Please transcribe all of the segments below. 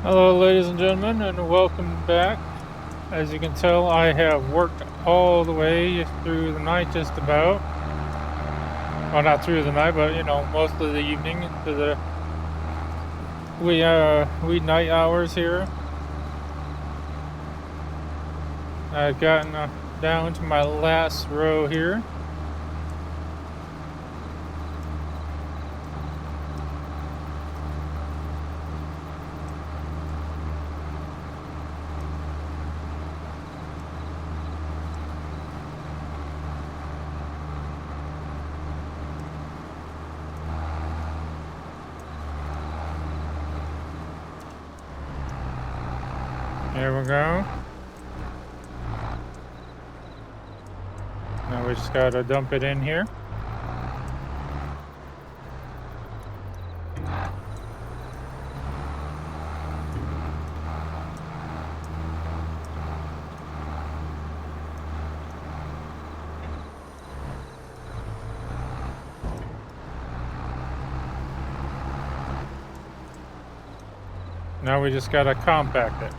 Hello, ladies and gentlemen, and welcome back. As you can tell, I have worked all the way through the night, just about. Well, not through the night, but most of the evening to the wee night hours here. I've gotten down to my last row here. There we go. Now we just gotta dump it in here. Now we just gotta compact it.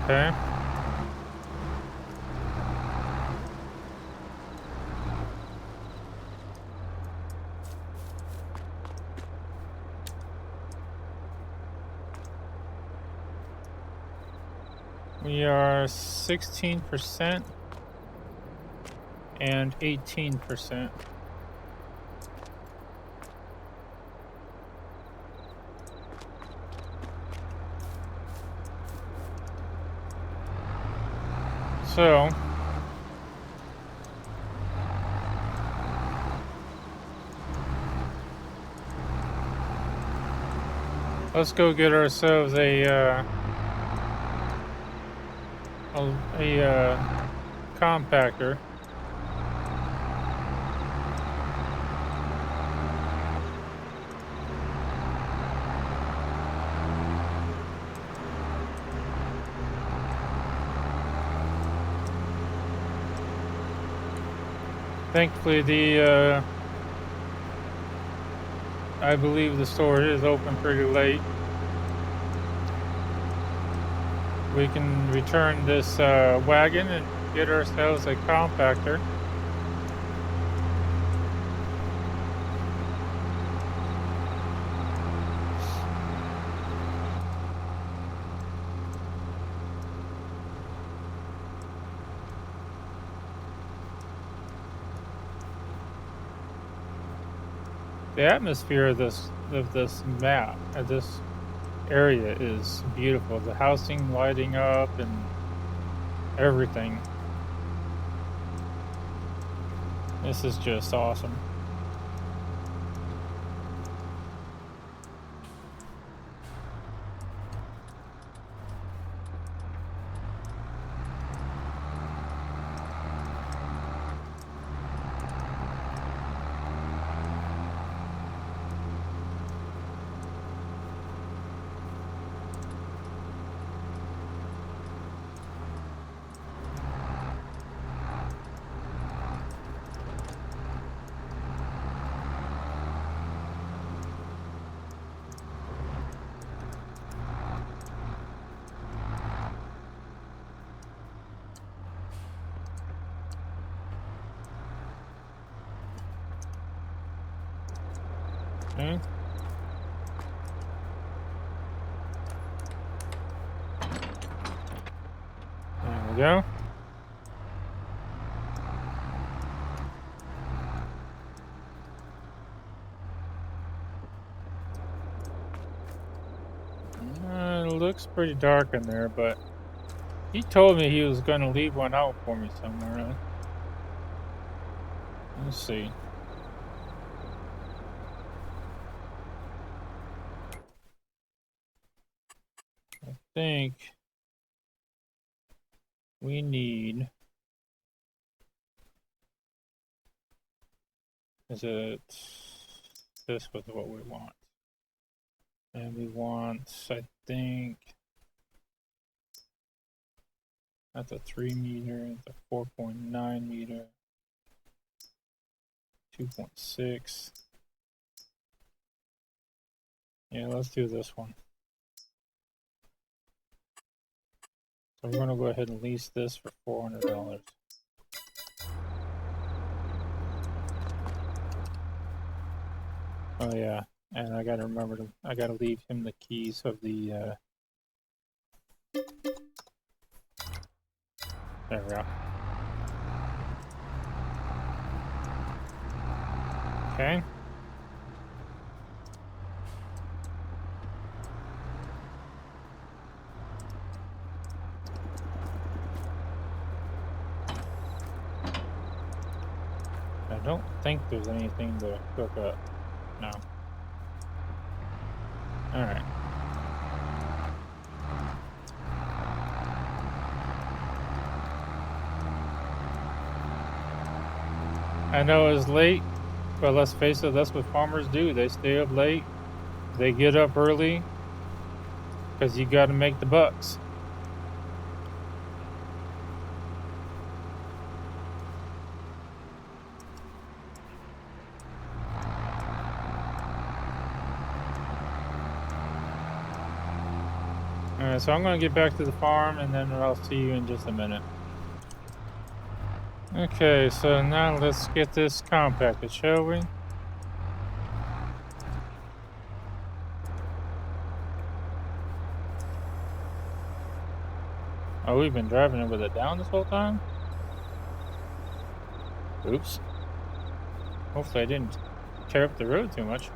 Okay. We are 16% and 18%. So, let's go get ourselves a compactor. Thankfully, I believe the store is open pretty late. We can return this wagon and get ourselves a compactor. The atmosphere of this map, of this area, is beautiful. The housing lighting up and everything. This is just awesome. Okay. There we go. It looks pretty dark in there, but he told me he was going to leave one out for me somewhere. Let's see. I think we need. Is it? This was what we want. And we want, I think, That's a 3 meter, that's a 4.9 meter, 2.6. Yeah, let's do this one. So we're gonna go ahead and lease this for $400. Oh yeah, and I gotta remember to, I gotta leave him the keys of the, there we go. Okay. I don't think there's anything to hook up. No. Alright. I know it's late, but let's face it, that's what farmers do. They stay up late, they get up early, because you gotta make the bucks. Alright, so I'm gonna get back to the farm and then I'll see you in just a minute. Okay, so now let's get this compacted, shall we? Oh, we've been driving it with it down this whole time? Oops. Hopefully I didn't tear up the road too much.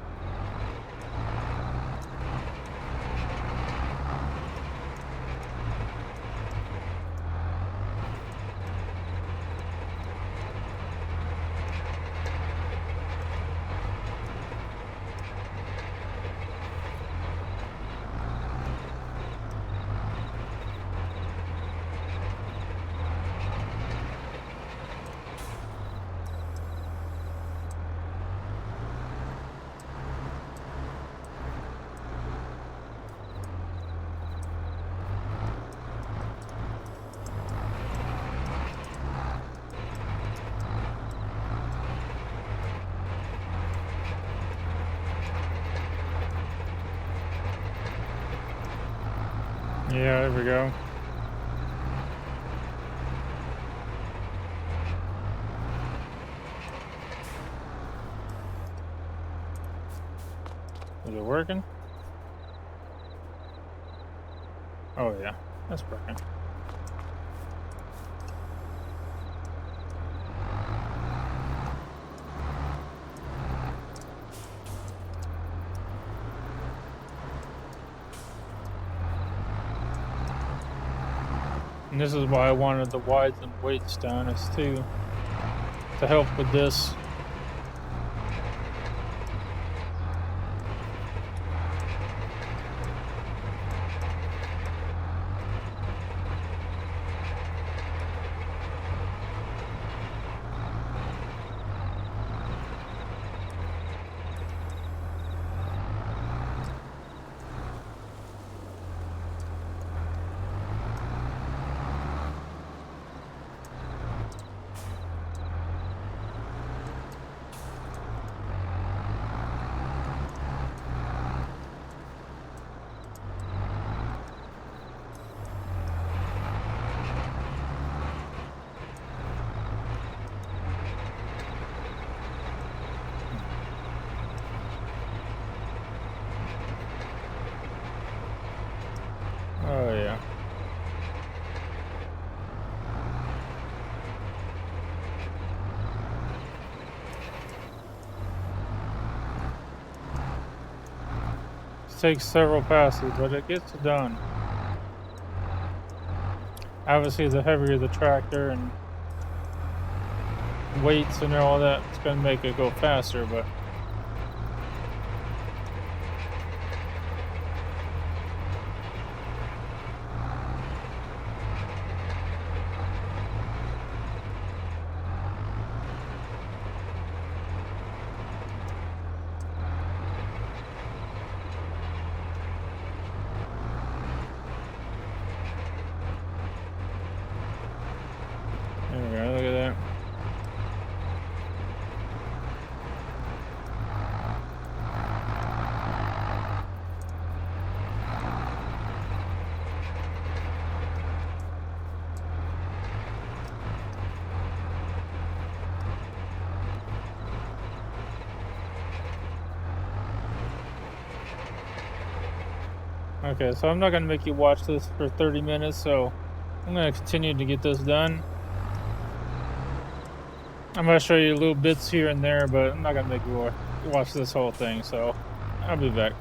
Yeah, there we go. Is it working? Oh yeah, that's working. And this is why I wanted the wides and weights done, is to help with this. Oh yeah. It takes several passes, but it gets it done. Obviously, the heavier the tractor and weights and all that, it's gonna make it go faster, but Okay, so I'm not gonna make you watch this for 30 minutes, so I'm gonna continue to get this done. I'm gonna show you little bits here and there, but I'm not gonna make you watch this whole thing, so I'll be back.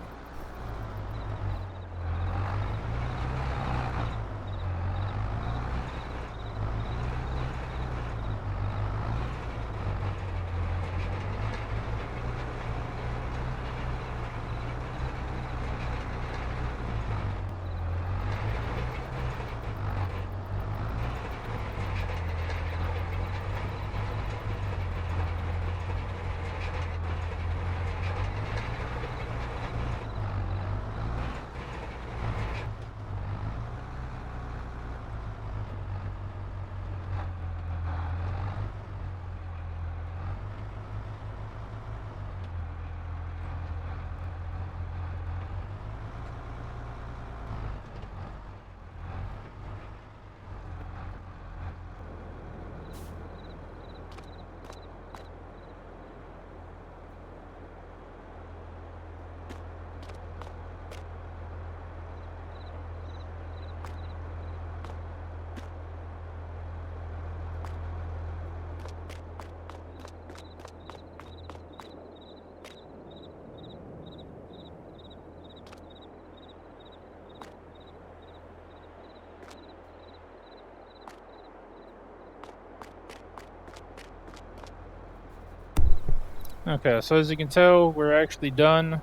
Okay, so as you can tell, we're actually done.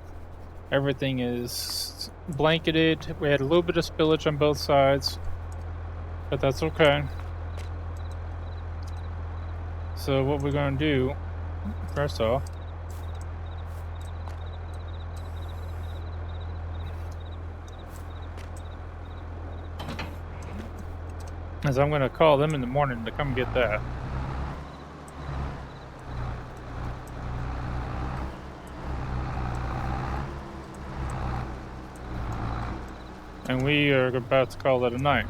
Everything is blanketed. We had a little bit of spillage on both sides, but that's okay. So what we're gonna do, first off, is I'm gonna call them in the morning to come get that. And we are about to call it a night.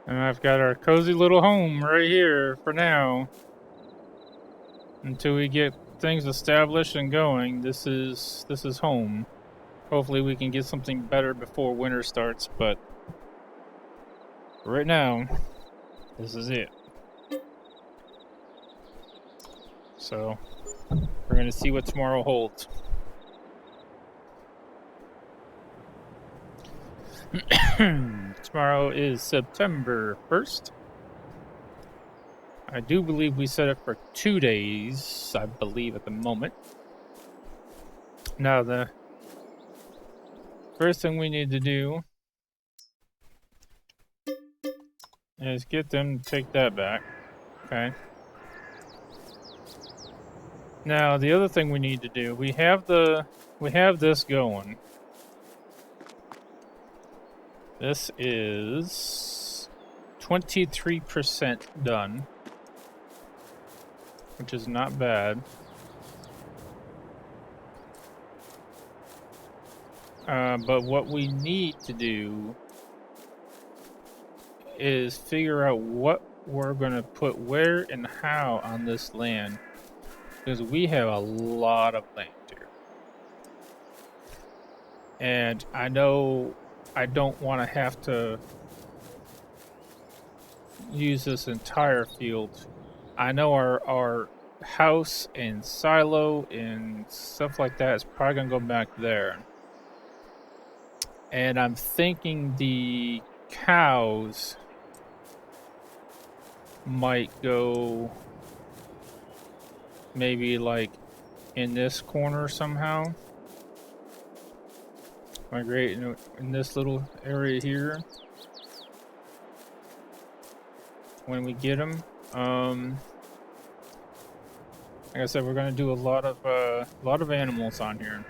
And I've got our cozy little home right here for now. Until we get things established and going, this is home. Hopefully we can get something better before winter starts, but right now, this is it. So, we're gonna see what tomorrow holds. Tomorrow is September 1st. I do believe we set it for 2 days, I believe, at the moment. Now, the first thing we need to do is get them to take that back. Okay. Now, the other thing we need to do, we have this going. This is 23% done, which is not bad. But what we need to do is figure out what we're going to put where and how on this land, because we have a lot of land here. And I know I don't want to have to use this entire field. I know our house and silo and stuff like that is probably going to go back there. And I'm thinking the cows might go maybe like in this corner somehow. Migrate in this little area here when we get them. Like I said, we're gonna do a lot of animals on here.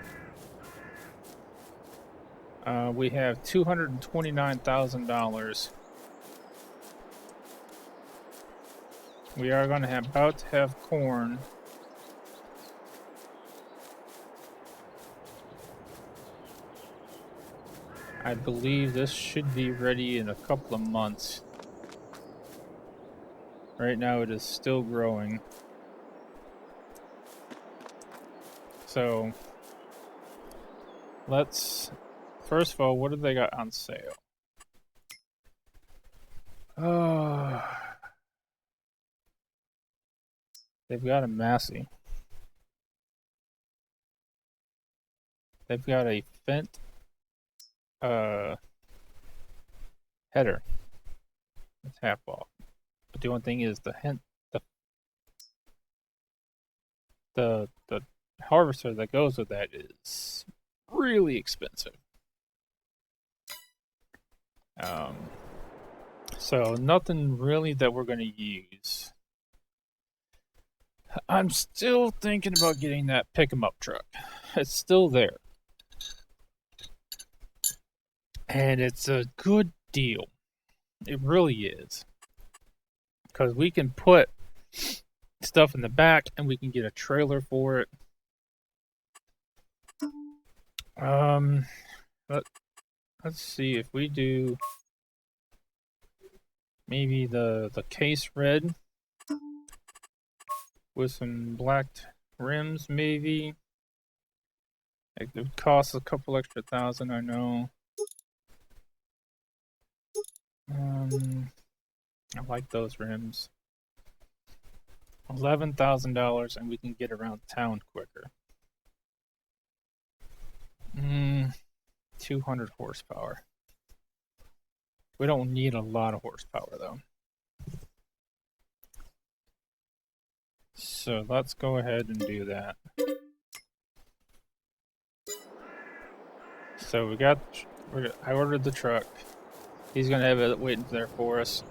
We have $229,000. We are gonna about to have corn. I believe this should be ready in a couple of months. Right now it is still growing. So let's, first of all, what have they got on sale? Oh, they've got a Massey. They've got a Fendt header. It's half off. But the only thing is the harvester that goes with that is really expensive. So nothing really that we're gonna use. I'm still thinking about getting that pick 'em up truck. It's still there. And it's a good deal. It really is. Because we can put stuff in the back and we can get a trailer for it. Let's see if we do maybe the case red with some black rims, maybe. It would cost a couple extra thousand, I know. I like those rims. $11,000 and we can get around town quicker. 200 horsepower. We don't need a lot of horsepower though. So let's go ahead and do that. So I ordered the truck. He's gonna have it waiting there for us.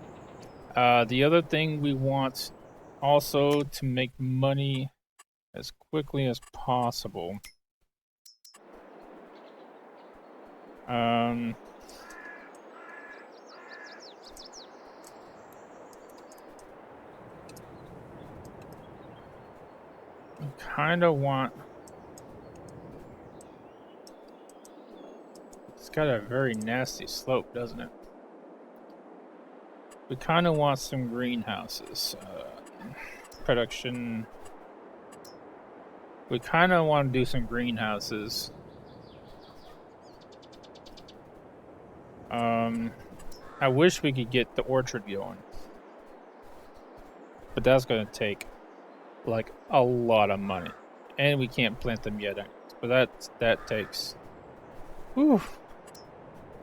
The other thing we want also to make money as quickly as possible. Kind of want. It's got a very nasty slope, doesn't it? We kind of want some greenhouses. Production. We kind of want to do some greenhouses. I wish we could get the orchard going. But that's going to take like a lot of money. And we can't plant them yet. But that takes... Whew.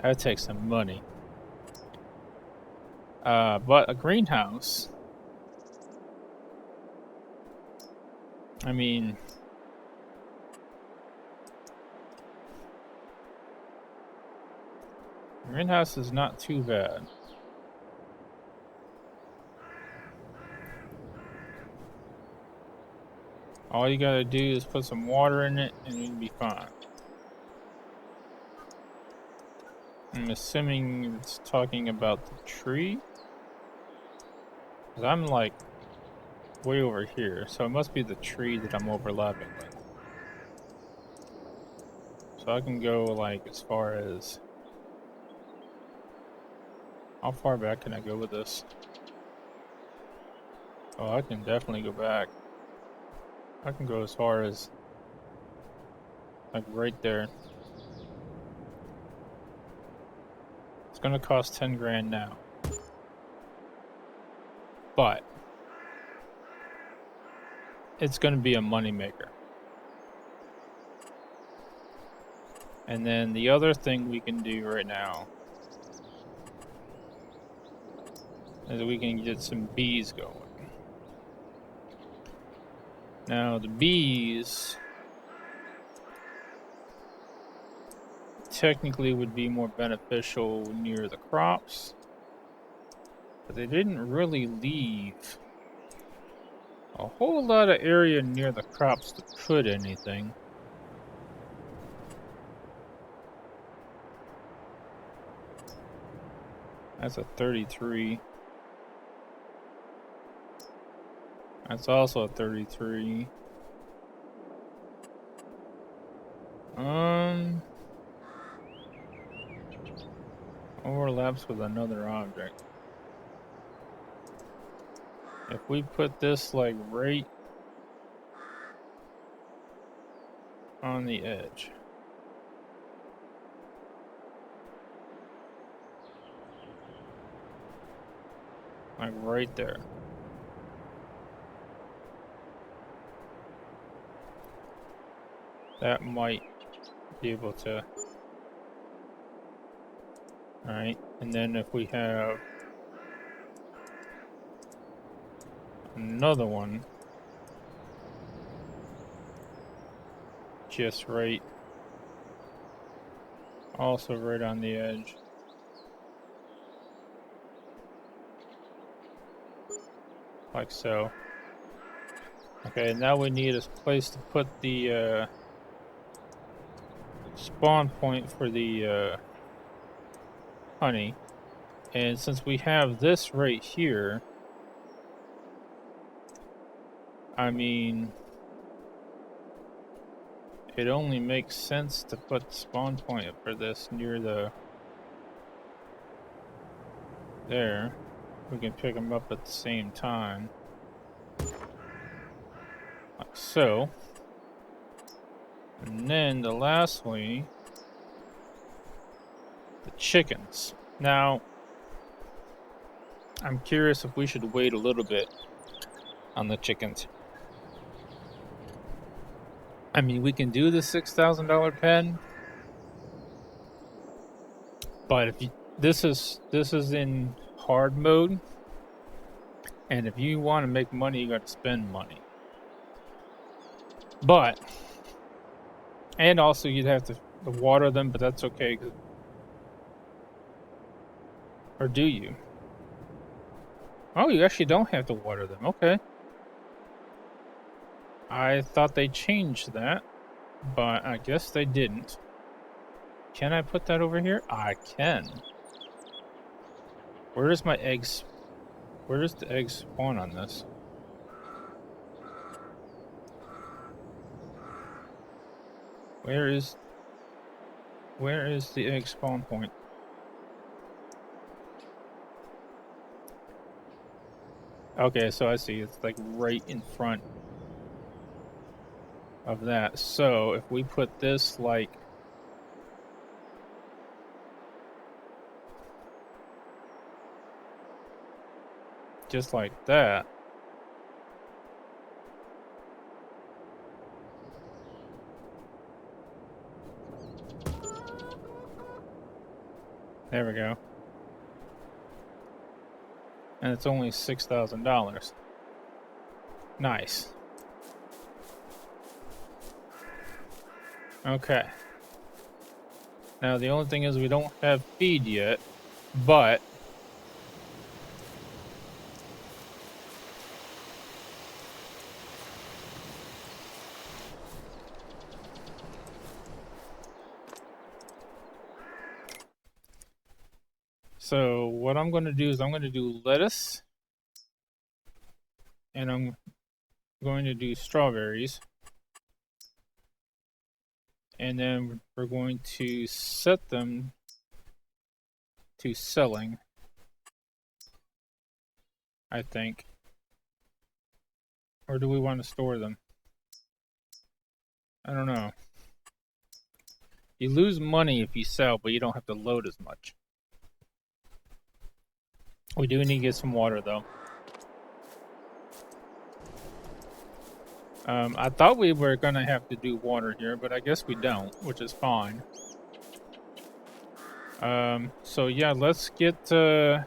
That takes some money. But a greenhouse... I mean... Greenhouse is not too bad. All you gotta do is put some water in it and you'll be fine. I'm assuming it's talking about the tree. Because I'm like way over here, so it must be the tree that I'm overlapping with. So I can go like as far as... How far back can I go with this? Oh, I can definitely go back. I can go as far as like right there. It's gonna cost 10 grand now. But it's gonna be a moneymaker. And then the other thing we can do right now is we can get some bees going. Now the bees technically would be more beneficial near the crops, but they didn't really leave a whole lot of area near the crops to put anything. That's a 33. That's also a 33. overlaps with another object. If we put this like right on the edge. Like right there. That might be able to. Alright, and then if we have another one just right, also right on the edge. Like so. Okay, now we need a place to put the spawn point for the honey. And since we have this right here, I mean, it only makes sense to put the spawn point for this near the... There. We can pick them up at the same time. Like so. And then the lastly, the chickens. Now, I'm curious if we should wait a little bit on the chickens. I mean, we can do the $6,000 pen, but if you, this is in hard mode, and if you want to make money, you got to spend money. But, and also you'd have to water them, but that's okay. Or do you? Oh, you actually don't have to water them. Okay. I thought they changed that, but I guess they didn't. Can I put that over here? I can. Where is my eggs? Where does the egg spawn on this? Where is the egg spawn point? Okay, so I see. It's like right in front of that. So if we put this like just like that. There we go. And it's only $6,000. Nice. Okay. Now the only thing is we don't have feed yet, but so what I'm going to do is I'm going to do lettuce, and I'm going to do strawberries, and then we're going to set them to selling, I think. Or do we want to store them? I don't know. You lose money if you sell, but you don't have to load as much. We do need to get some water, though. I thought we were gonna have to do water here, but I guess we don't, which is fine. So yeah, let's get a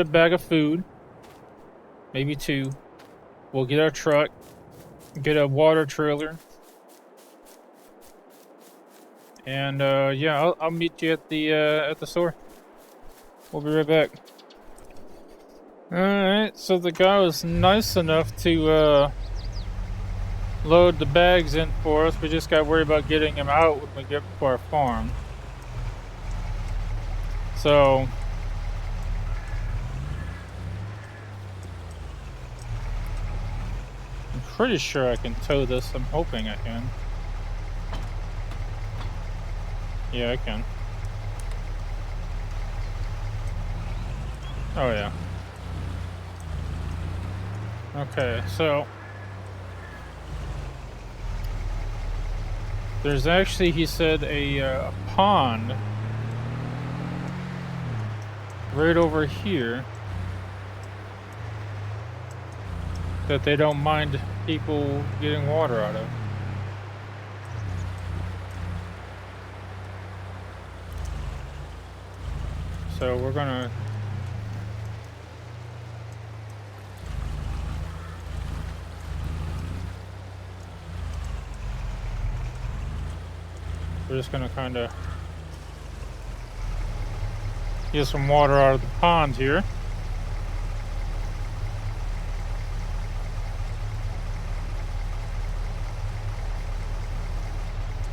bag of food, maybe 2. We'll get our truck, get a water trailer, and yeah, I'll meet you at the store. We'll be right back. Alright, so the guy was nice enough to load the bags in for us. We just got worried about getting them out when we get to our farm. So I'm pretty sure I can tow this. I'm hoping I can. Yeah, I can. Oh, yeah. Okay, so there's actually, he said, a pond right over here that they don't mind people getting water out of. So we're gonna we're just gonna kind of get some water out of the pond here.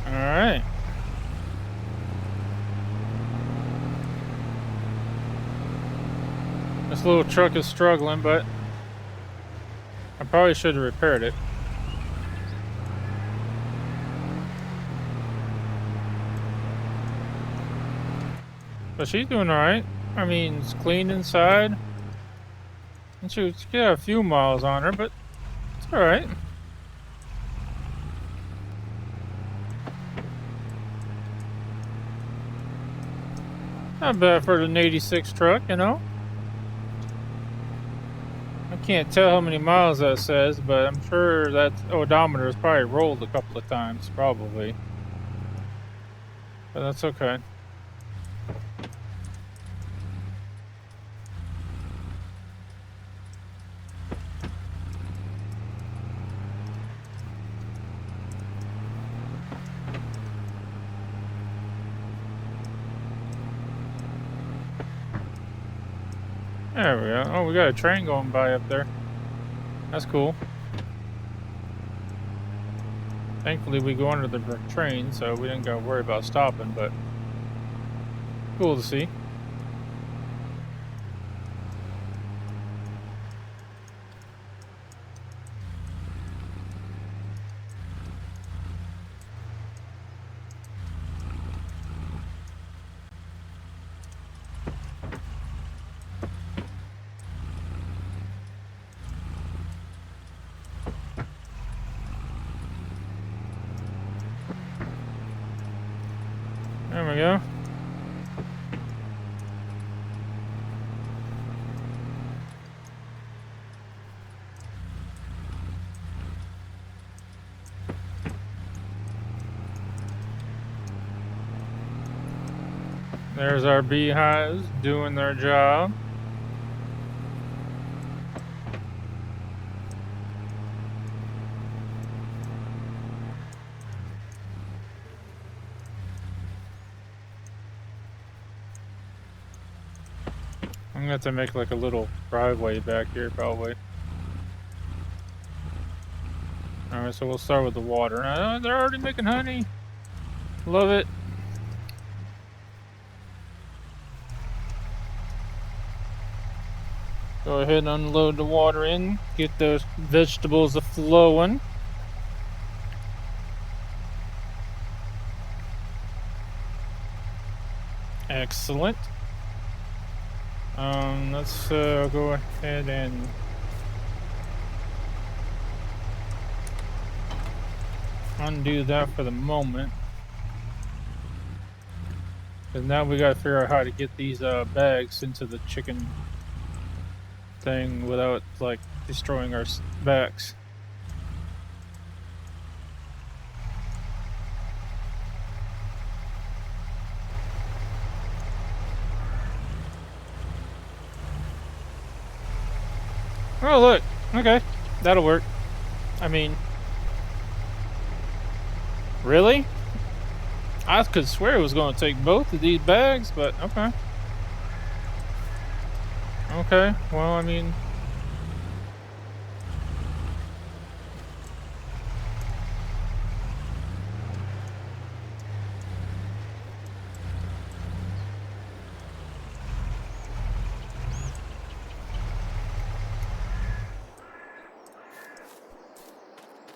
All right. This little truck is struggling, but I probably should have repaired it. But she's doing all right. I mean, it's clean inside. And she's got a few miles on her, but it's all right. Not bad for an 86 truck, you know? I can't tell how many miles that says, but I'm sure that odometer has probably rolled a couple of times, probably. But that's okay. There we go. Oh, we got a train going by up there. That's cool. Thankfully, we go under the train, so we didn't gotta worry about stopping, but cool to see. There we go. There's our beehives doing their job. I'm gonna have to make like a little driveway back here, probably. Alright, so we'll start with the water. They're already making honey. Love it. Go ahead and unload the water in. Get those vegetables a-flowing. Excellent. Let's go ahead and undo that for the moment. Because now we gotta figure out how to get these bags into the chicken thing without like destroying our backs. Oh look, okay, that'll work. I mean, really? I could swear it was going to take both of these bags, but okay. Okay, well, I mean...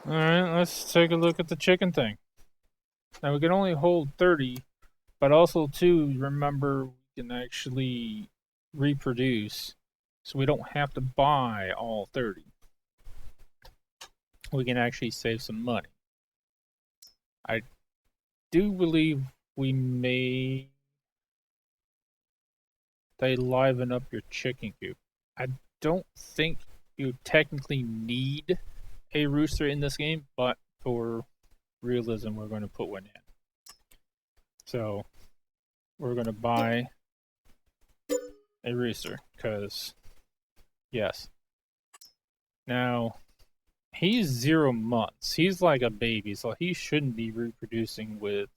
Alright, let's take a look at the chicken thing. Now, we can only hold 30, but also, too, remember, we can actually reproduce, so we don't have to buy all 30. We can actually save some money. I do believe we may liven up your chicken coop. I don't think you technically need a rooster in this game, but for realism, we're going to put one in. So we're going to buy a rooster because, yes. Now, he's 0 months. He's like a baby, so he shouldn't be reproducing with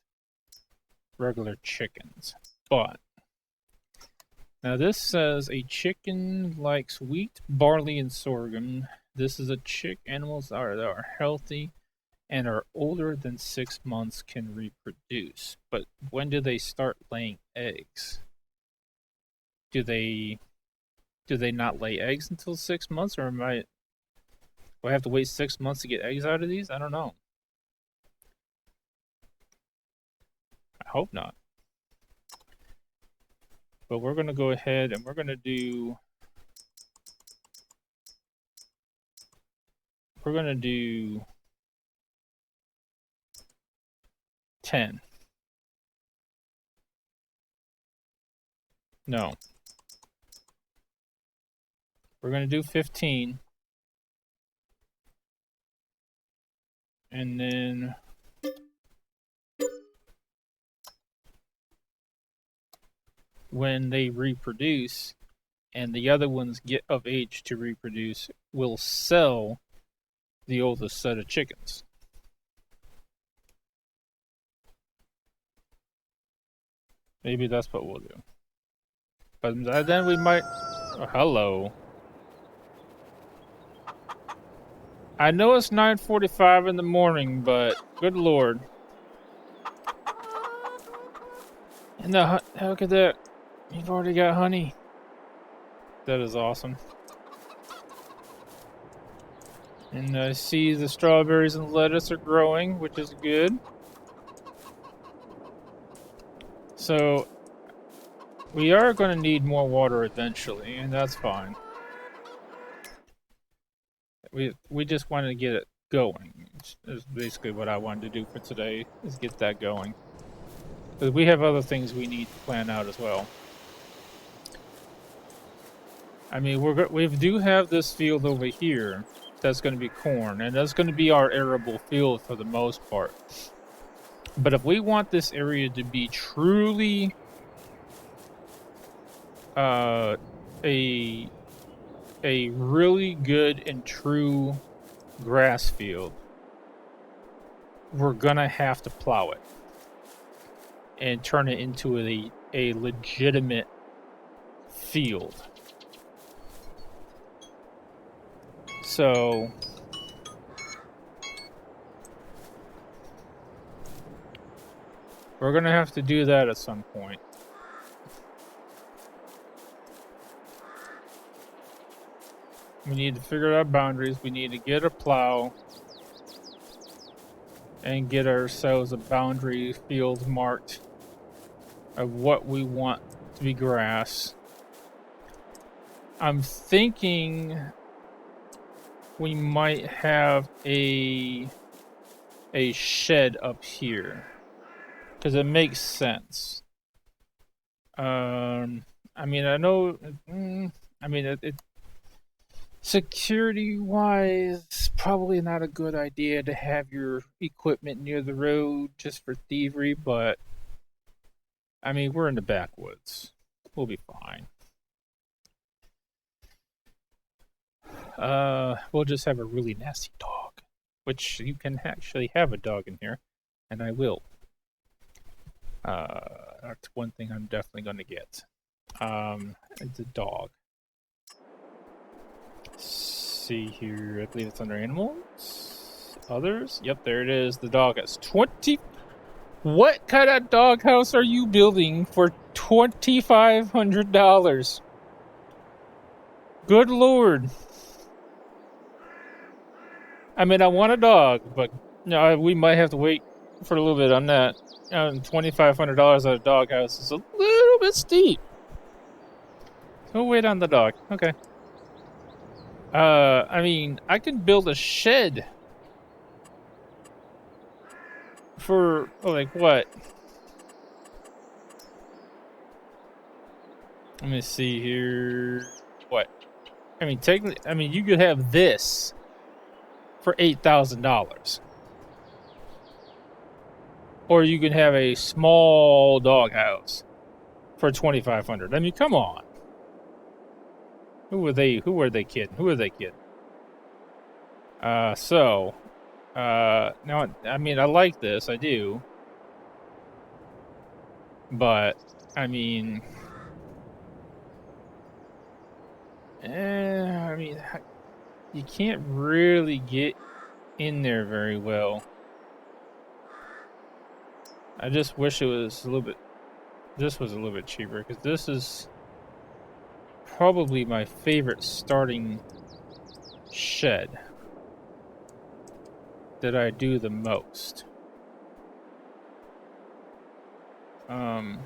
regular chickens. But now this says a chicken likes wheat, barley, and sorghum. This is a chick. Animals that are healthy and are older than 6 months can reproduce. But when do they start laying eggs? Do they not lay eggs until 6 months, or do I have to wait 6 months to get eggs out of these? I don't know. I hope not. But we're going to go ahead and we're going to do 10. No. We're going to do 15. And then when they reproduce and the other ones get of age to reproduce, we'll sell the oldest set of chickens. Maybe that's what we'll do. But then we might... Oh, hello. I know it's 9:45 in the morning, but good lord. And look at that. You've already got honey. That is awesome. And I see the strawberries and lettuce are growing, which is good. So we are going to need more water eventually, and that's fine. We just wanted to get it going. Is basically what I wanted to do for today, is get that going. Because we have other things we need to plan out as well. I mean, we do have this field over here that's going to be corn, and that's going to be our arable field for the most part. But if we want this area to be truly a really good and true grass field, we're gonna have to plow it and turn it into a legitimate field. So we're gonna have to do that at some point. We need to figure out boundaries. We need to get a plow and get ourselves a boundary field marked of what we want to be grass. I'm thinking we might have a shed up here because it makes sense. I mean, I know. I mean, it security-wise, probably not a good idea to have your equipment near the road just for thievery, but I mean, we're in the backwoods. We'll be fine. We'll just have a really nasty dog, which you can actually have a dog in here, and I will. That's one thing I'm definitely going to get. It's a dog. See here, I believe it's under animals. Others? Yep, there it is. The dog has 20. What kind of doghouse are you building for $2,500? Good lord. I mean, I want a dog, but we might have to wait for a little bit on that. $2,500 at a doghouse is a little bit steep. We'll wait on the dog. Okay. I mean, I can build a shed for, like, what? Let me see here. What? I mean, technically, I mean, you could have this for $8,000. Or you can have a small doghouse for $2,500. I mean, come on. Who were they kidding? Who are they kidding? Now, I mean, I like this, I do. But, I mean, you can't really get in there very well. I just wish it was this was a little bit cheaper, because this is probably my favorite starting shed that I do the most. Let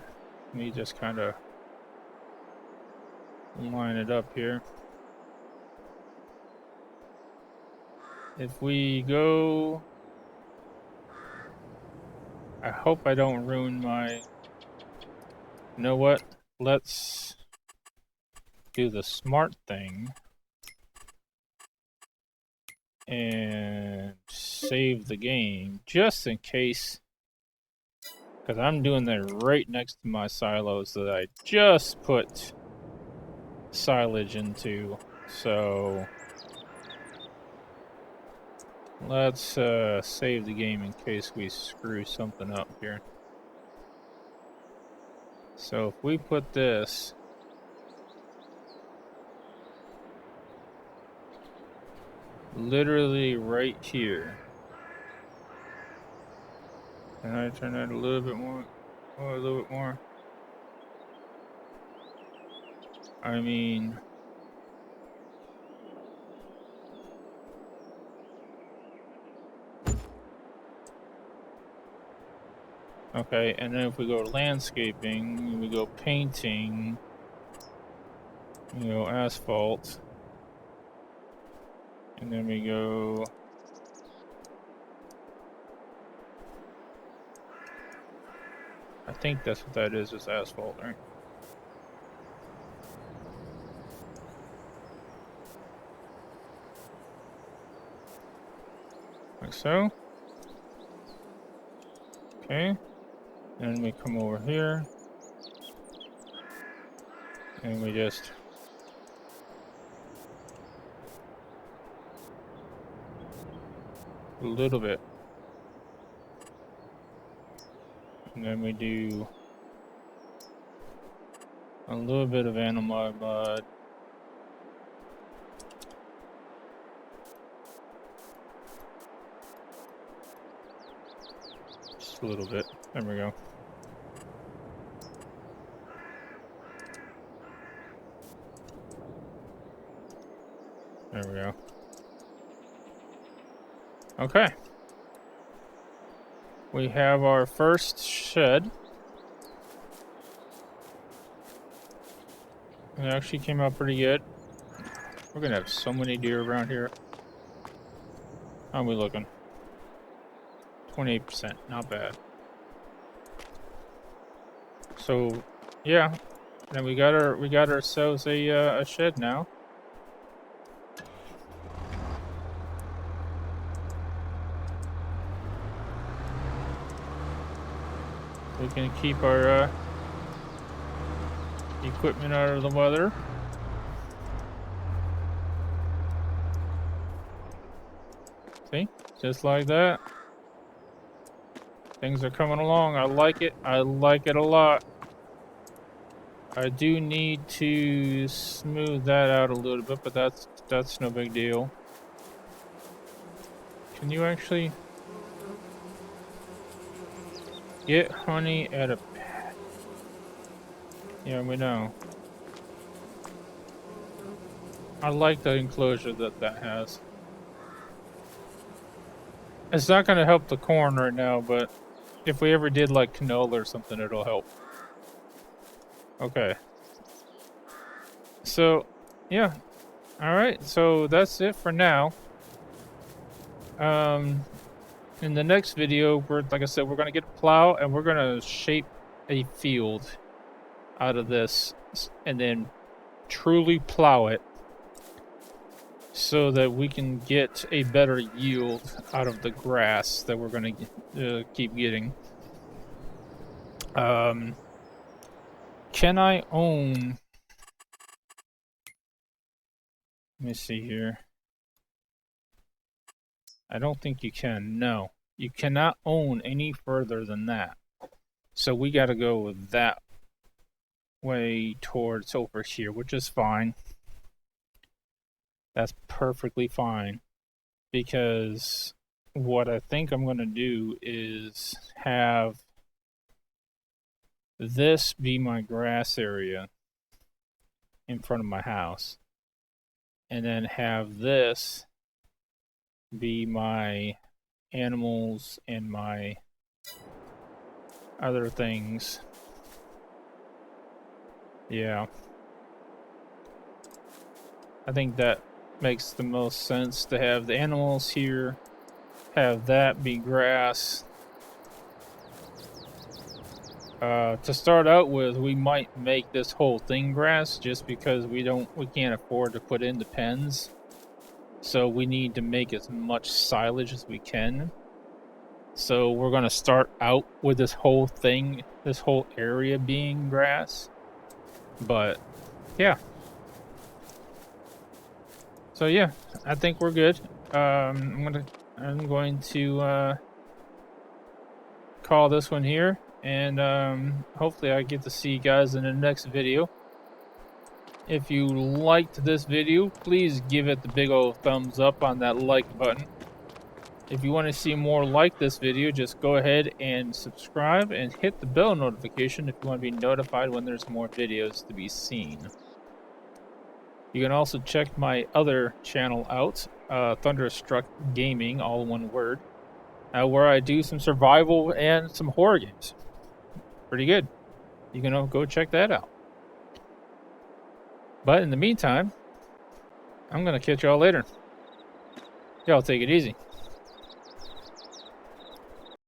me just kind of line it up here. If we go, I hope I don't ruin my, you know what? Let's do the smart thing and save the game just in case, because I'm doing that right next to my silos that I just put silage into. So let's save the game in case we screw something up here. So if we put this literally right here, can I turn that a little bit more? Oh, a little bit more. I mean, okay, and then if we go to landscaping, we go painting, we go asphalt, and then we go I think that's what that is asphalt, right? Like so. Okay. Then we come over here. And we just a little bit. And then we do a little bit of animal mud. Just a little bit. There we go. There we go. Okay. We have our first shed. It actually came out pretty good. We're gonna have so many deer around here. How are we looking? 28%, not bad. So, yeah, and we got ourselves a shed now. We can keep our equipment out of the weather. See, just like that. Things are coming along. I like it. I like it a lot. I do need to smooth that out a little bit, but that's no big deal. Can you actually get honey at a pet? Yeah, we know. I like the enclosure that has. It's not going to help the corn right now, but if we ever did like canola or something, it'll help. Okay. So, yeah. All right. So that's it for now. In the next video, like I said, we're gonna get a plow and we're gonna shape a field out of this, and then truly plow it so that we can get a better yield out of the grass that we're going to keep getting. Can I own... Let me see here. I don't think you can. No. You cannot own any further than that. So we got to go that way towards over here, which is fine. That's perfectly fine. Because what I think I'm going to do is have this be my grass area in front of my house, and then have this be my animals and my other things. Yeah, I think that makes the most sense, to have the animals here, have that be grass. To start out with, we might make this whole thing grass just because we can't afford to put in the pens. So we need to make as much silage as we can. So we're going to start out with this whole thing, this whole area being grass. But yeah. So yeah, I think we're good. I'm going to call this one here, and hopefully I get to see you guys in the next video. If you liked this video, please give it the big old thumbs up on that like button. If you want to see more like this video, just go ahead and subscribe and hit the bell notification if you want to be notified when there's more videos to be seen. You can also check my other channel out, Thunderstruck Gaming, all one word, where I do some survival and some horror games. Pretty good. You can go check that out. But in the meantime, I'm going to catch y'all later. Y'all take it easy.